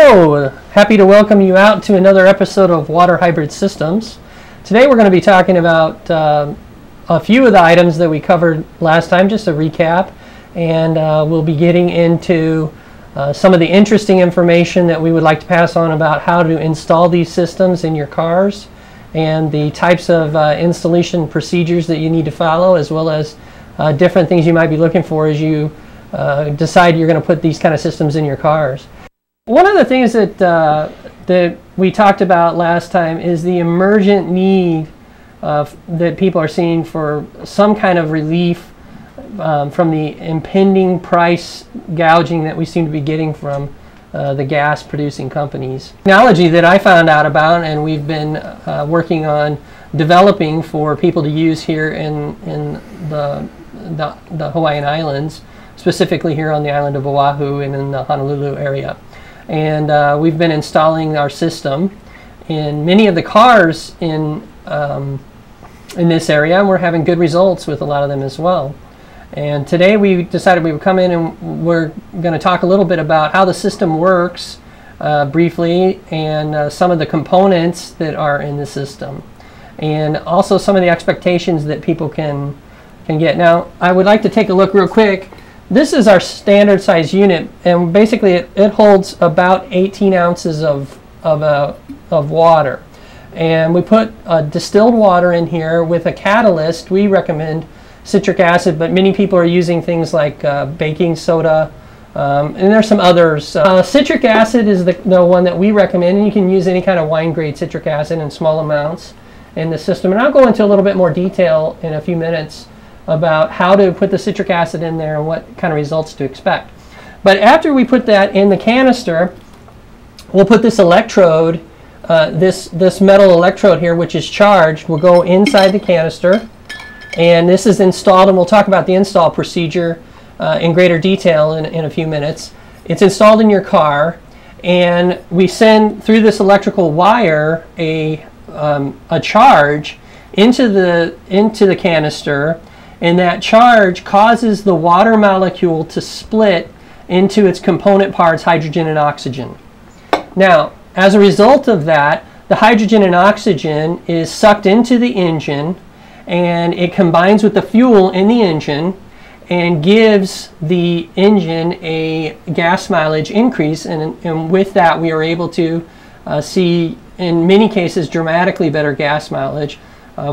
Hello, happy to welcome you out to another episode of Water Hybrid Systems. Today we're going to be talking about a few of the items that we covered last time, just a recap, and we'll be getting into some of the interesting information that we would like to pass on about how to install these systems in your cars and the types of installation procedures that you need to follow, as well as different things you might be looking for as you decide you're going to put these kind of systems in your cars. One of the things that we talked about last time is the emergent need that people are seeing for some kind of relief from the impending price gouging that we seem to be getting from the gas producing companies. Technology that I found out about and we've been working on developing for people to use here in the Hawaiian Islands, specifically here on the island of Oahu and in the Honolulu area. And we've been installing our system in many of the cars in this area, and we're having good results with a lot of them as well. And today we decided we would come in and we're going to talk a little bit about how the system works briefly, and some of the components that are in the system, and also some of the expectations that people can get. Now, I would like to take a look real quick. This is our standard size unit, and basically it holds about 18 ounces of water. And we put distilled water in here with a catalyst. We recommend citric acid, but many people are using things like baking soda, and there's some others. Citric acid is the one that we recommend, and you can use any kind of wine grade citric acid in small amounts in the system. And I'll go into a little bit more detail in a few minutes about how to put the citric acid in there and what kind of results to expect. But after we put that in the canister, we'll put this electrode, this metal electrode here, which is charged, will go inside the canister, and this is installed, and we'll talk about the install procedure in greater detail in a few minutes. It's installed in your car, and we send through this electrical wire a charge into the canister, and that charge causes the water molecule to split into its component parts, hydrogen and oxygen. Now, as a result of that, the hydrogen and oxygen is sucked into the engine, and it combines with the fuel in the engine and gives the engine a gas mileage increase, and with that we are able to see, in many cases, dramatically better gas mileage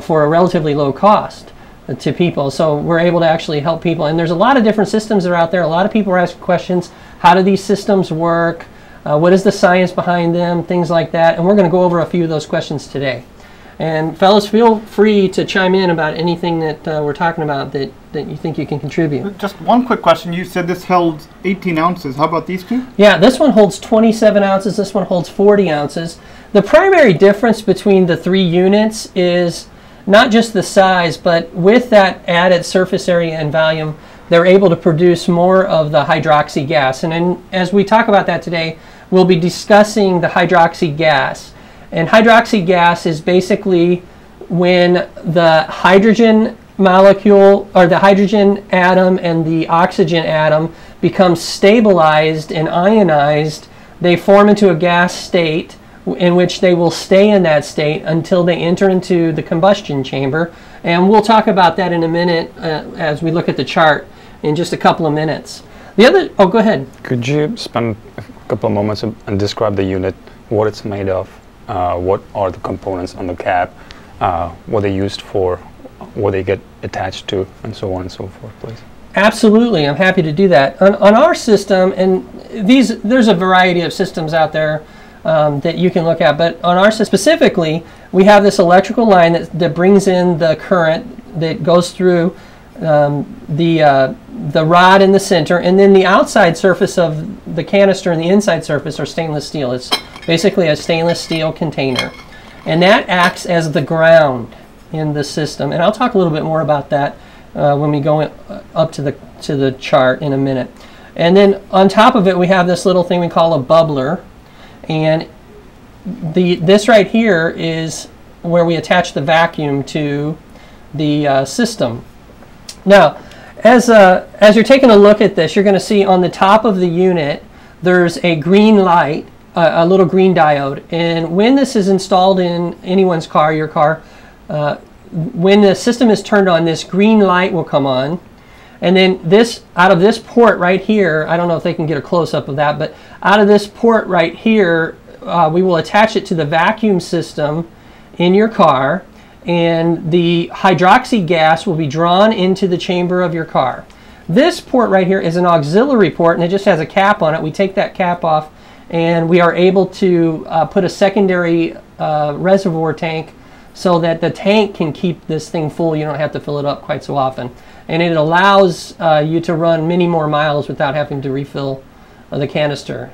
for a relatively low cost to people. So we're able to actually help people, and there's a lot of different systems that are out there. A lot of people are asking questions: how do these systems work, what is the science behind them, things like that. And we're going to go over a few of those questions today. And fellas, feel free to chime in about anything that we're talking about that you think you can contribute. Just one quick question. You said this held 18 ounces. How about these two? Yeah, this one holds 27 ounces. This one holds 40 ounces. The primary difference between the three units is not just the size, but with that added surface area and volume, they're able to produce more of the hydroxy gas. And as we talk about that today, we'll be discussing the hydroxy gas. And hydroxy gas is basically when the hydrogen molecule, or the hydrogen atom and the oxygen atom, become stabilized and ionized. They form into a gas state in which they will stay in that state until they enter into the combustion chamber. And we'll talk about that in a minute as we look at the chart in just a couple of minutes. Oh, go ahead. Could you spend a couple of moments and describe the unit, what it's made of, what are the components on the cab, what they're used for, what they get attached to, and so on and so forth, please? Absolutely, I'm happy to do that. On our system, and there's a variety of systems out there that you can look at, but on our system specifically, we have this electrical line that brings in the current that goes through the rod in the center, and then the outside surface of the canister and the inside surface are stainless steel. It's basically a stainless steel container, and that acts as the ground in the system. And I'll talk a little bit more about that when we go up to the chart in a minute. And then on top of it, we have this little thing we call a bubbler, and this right here is where we attach the vacuum to the system. Now, as you're taking a look at this, you're going to see on the top of the unit there's a green light a little green diode. And when this is installed in anyone's car, your car, when the system is turned on, this green light will come on. And then this, out of this port right here, I don't know if they can get a close-up of that, but out of this port right here, we will attach it to the vacuum system in your car, and the hydroxy gas will be drawn into the chamber of your car. This port right here is an auxiliary port, and it just has a cap on it. We take that cap off, and we are able to put a secondary reservoir tank so that the tank can keep this thing full. You don't have to fill it up quite so often. And it allows you to run many more miles without having to refill the canister.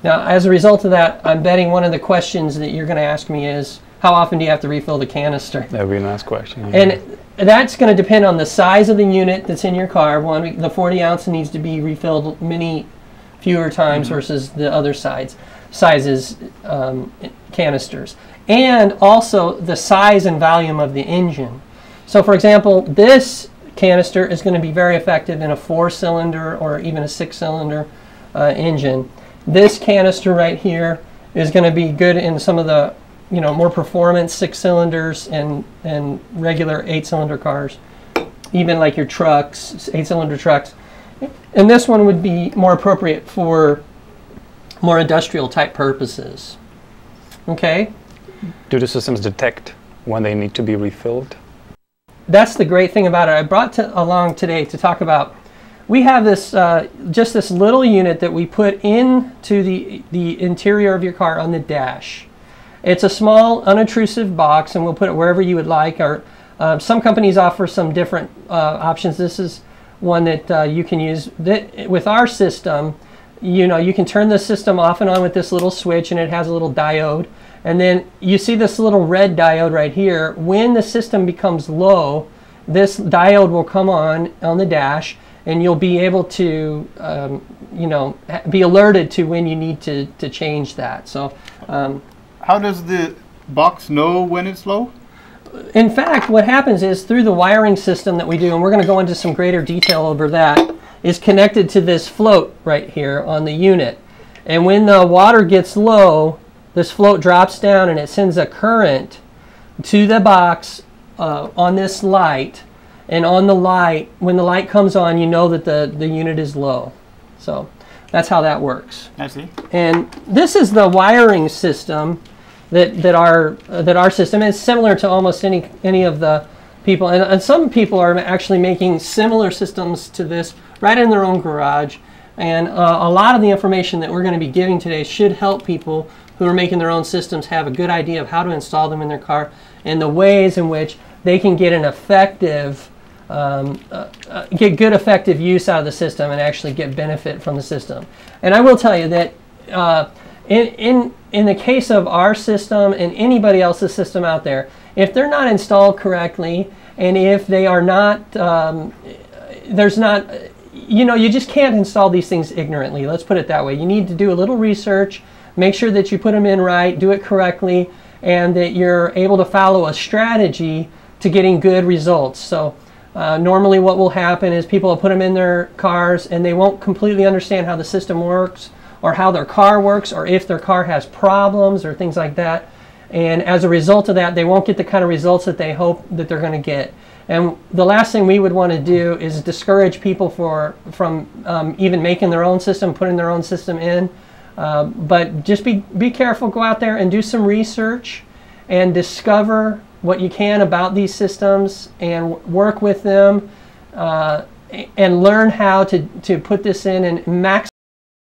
Now, as a result of that, I'm betting one of the questions that you're going to ask me is, how often do you have to refill the canister? That would be a nice question. And that's going to depend on the size of the unit that's in your car. The 40 ounce needs to be refilled many fewer times versus the other sizes canisters. And also the size and volume of the engine. So for example, this canister is going to be very effective in a 4-cylinder or even a 6-cylinder engine. This canister right here is going to be good in some of the more performance 6-cylinders and regular 8-cylinder cars, even like your trucks, 8-cylinder trucks. And this one would be more appropriate for more industrial type purposes. Okay? Do the systems detect when they need to be refilled? That's the great thing about it. I brought along today to talk about, we have this, just this little unit that we put into the interior of your car on the dash. It's a small, unobtrusive box, and we'll put it wherever you would like. Or some companies offer some different options. This is one that you can use. With our system, you can turn the system off and on with this little switch, and it has a little diode. And then you see this little red diode right here. When the system becomes low, this diode will come on the dash, and you'll be able to, be alerted to when you need to change that. So. How does the box know when it's low? In fact, what happens is through the wiring system that we do, and we're going to go into some greater detail over that, is connected to this float right here on the unit. And when the water gets low, this float drops down and it sends a current to the box on this light. And on the light, when the light comes on, you know that the unit is low. So that's how that works. I see. And this is the wiring system that our system is similar to almost any of the people, and some people are actually making similar systems to this right in their own garage. And a lot of the information that we're going to be giving today should help people who are making their own systems have a good idea of how to install them in their car and the ways in which they can get an effective get good effective use out of the system and actually get benefit from the system. And I will tell you that in the case of our system and anybody else's system out there, if they're not installed correctly, and if they are not, there's not, you just can't install these things ignorantly. Let's put it that way. You need to do a little research, make sure that you put them in right, do it correctly, and that you're able to follow a strategy to getting good results. So normally what will happen is people will put them in their cars and they won't completely understand how the system works or how their car works or if their car has problems or things like that. And as a result of that, they won't get the kind of results that they hope that they're going to get. And the last thing we would want to do is discourage people from even making their own system, putting their own system in. But just be careful, go out there and do some research and discover what you can about these systems and work with them and learn how to put this in and maximize